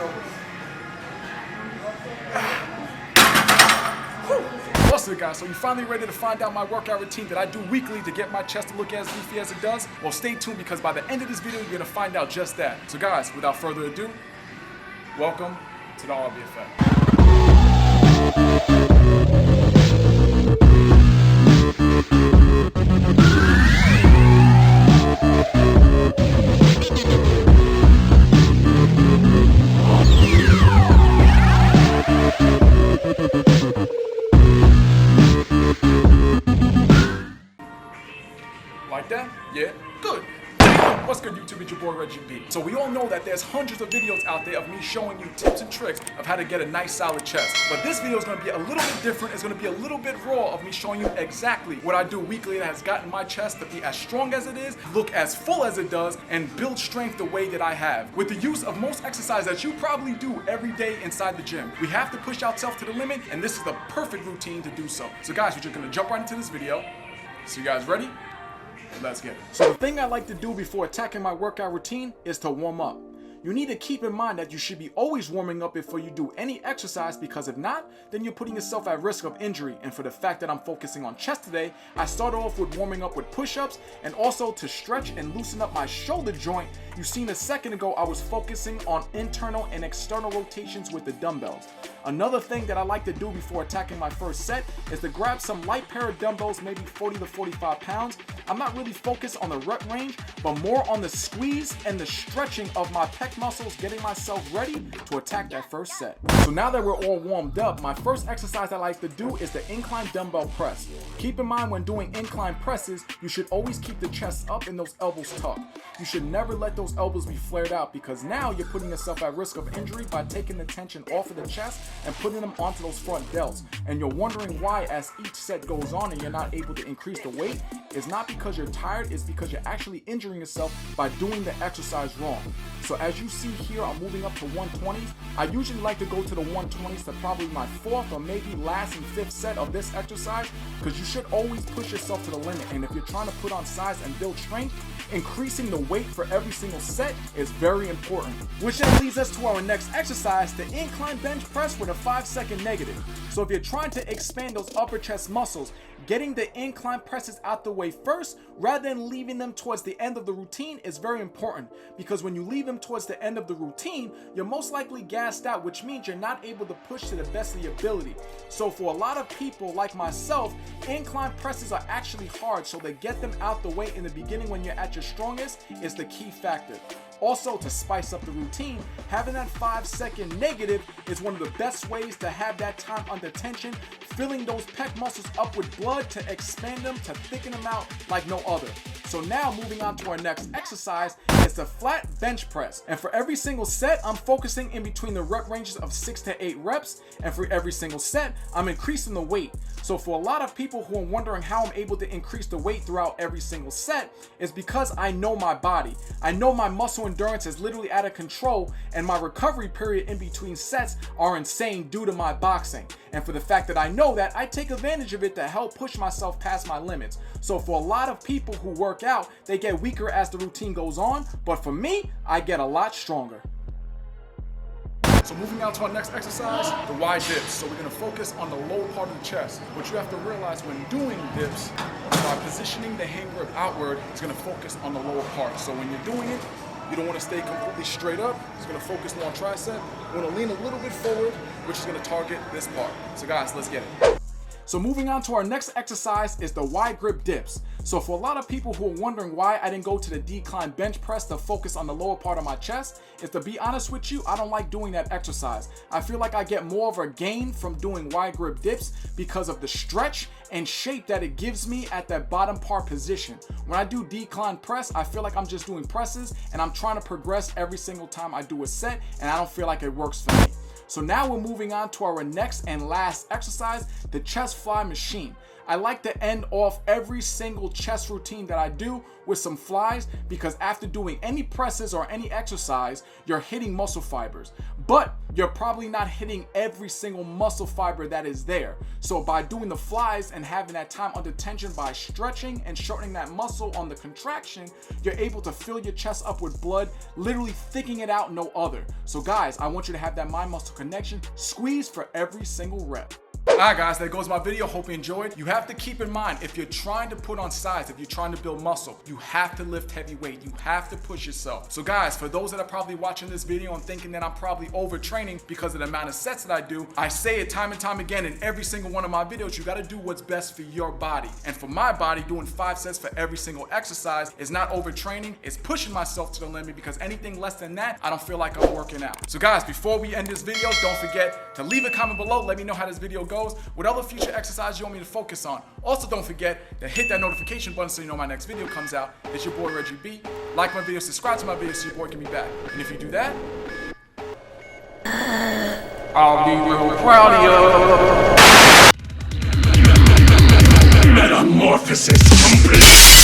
go. What's up, guys? So you finally ready to find out my workout routine that I do weekly to get my chest to look as beefy as it does? Well, stay tuned, because by the end of this video, you're gonna find out just that. So guys, without further ado, welcome to the ReggieBFitness. Like that? Yeah? Good. What's good, YouTube? It's your boy Reggie B. So we all know that there's hundreds of videos out there of me showing you tips and tricks of how to get a nice solid chest. But this video is going to be a little bit different. It's going to be a little bit raw of me showing you exactly what I do weekly that has gotten my chest to be as strong as it is, look as full as it does, and build strength the way that I have. With the use of most exercise that you probably do every day inside the gym. We have to push ourselves to the limit, and this is the perfect routine to do so. So guys, we're just going to jump right into this video. So you guys ready? Let's get it. So the thing I like to do before attacking my workout routine is to warm up. You need to keep in mind that you should be always warming up before you do any exercise, because if not, then you're putting yourself at risk of injury. And for the fact that I'm focusing on chest today, I start off with warming up with push-ups, and also to stretch and loosen up my shoulder joint. You seen a second ago I was focusing on internal and external rotations with the dumbbells. Another thing that I like to do before attacking my first set is to grab some light pair of dumbbells, maybe 40 to 45 pounds. I'm not really focused on the rep range, but more on the squeeze and the stretching of my pec muscles, getting myself ready to attack that first set. So now that we're all warmed up, my first exercise I like to do is the incline dumbbell press. Keep in mind, when doing incline presses, you should always keep the chest up and those elbows tucked. You should never let those elbows be flared out, because now you're putting yourself at risk of injury by taking the tension off of the chest and putting them onto those front delts. And you're wondering why as each set goes on and you're not able to increase the weight. It's not because you're tired, it's because you're actually injuring yourself by doing the exercise wrong. So as you see here, I'm moving up to 120s. I usually like to go to the 120s to probably my fourth or maybe last and fifth set of this exercise, because you should always push yourself to the limit. And if you're trying to put on size and build strength, increasing the weight for every single set is very important. Which then leads us to our next exercise, the incline bench press with a 5-second negative. So if you're trying to expand those upper chest muscles, getting the incline presses out the way first rather than leaving them towards the end of the routine is very important, because when you leave them towards the end of the routine, you're most likely gassed out, which means you're not able to push to the best of your ability. So for a lot of people like myself, incline presses are actually hard, so to get them out the way in the beginning when you're at your strongest is the key factor. Also, to spice up the routine, having that 5-second negative is one of the best ways to have that time under tension, filling those pec muscles up with blood to expand them, to thicken them out like no other. So now moving on to our next exercise is the flat bench press. And for every single set, I'm focusing in between the rep ranges of 6 to 8 reps. And for every single set, I'm increasing the weight. So for a lot of people who are wondering how I'm able to increase the weight throughout every single set, is because I know my body. I know my muscle endurance is literally out of control, and my recovery period in between sets are insane due to my boxing. And for the fact that I know that, I take advantage of it to help push myself past my limits. So for a lot of people who work out, they get weaker as the routine goes on, but for me, I get a lot stronger. So moving on to our next exercise, the wide dips. So we're going to focus on the lower part of the chest. What you have to realize when doing dips, by positioning the hand grip outward, it's going to focus on the lower part. So when you're doing it, you don't want to stay completely straight up. It's going to focus more on tricep. You want to lean a little bit forward, which is going to target this part. So guys, let's get it. So moving on to our next exercise is the wide grip dips. So for a lot of people who are wondering why I didn't go to the decline bench press to focus on the lower part of my chest, is to be honest with you, I don't like doing that exercise. I feel like I get more of a gain from doing wide grip dips because of the stretch and shape that it gives me at that bottom part position. When I do decline press, I feel like I'm just doing presses and I'm trying to progress every single time I do a set, and I don't feel like it works for me. So now we're moving on to our next and last exercise, the chest fly machine. I like to end off every single chest routine that I do with some flies, because after doing any presses or any exercise, you're hitting muscle fibers, but you're probably not hitting every single muscle fiber that is there. So by doing the flies and having that time under tension, by stretching and shortening that muscle on the contraction, you're able to fill your chest up with blood, literally thickening it out no other. So guys, I want you to have that mind muscle connection. Squeeze for every single rep. Alright guys, there goes my video. Hope you enjoyed. You have to keep in mind, if you're trying to put on size, if you're trying to build muscle, you have to lift heavy weight. You have to push yourself. So guys, for those that are probably watching this video and thinking that I'm probably overtraining because of the amount of sets that I do, I say it time and time again in every single one of my videos, you gotta do what's best for your body. And for my body, doing 5 sets for every single exercise is not overtraining, it's pushing myself to the limit, because anything less than that, I don't feel like I'm working out. So guys, before we end this video, don't forget to leave a comment below. Let me know how this video goes. What other future exercise you want me to focus on? Also, don't forget to hit that notification button so you know my next video comes out. It's your boy Reggie B. Like my video, subscribe to my video so your boy can be back. And if you do that, I'll be real proud of you. Metamorphosis complete.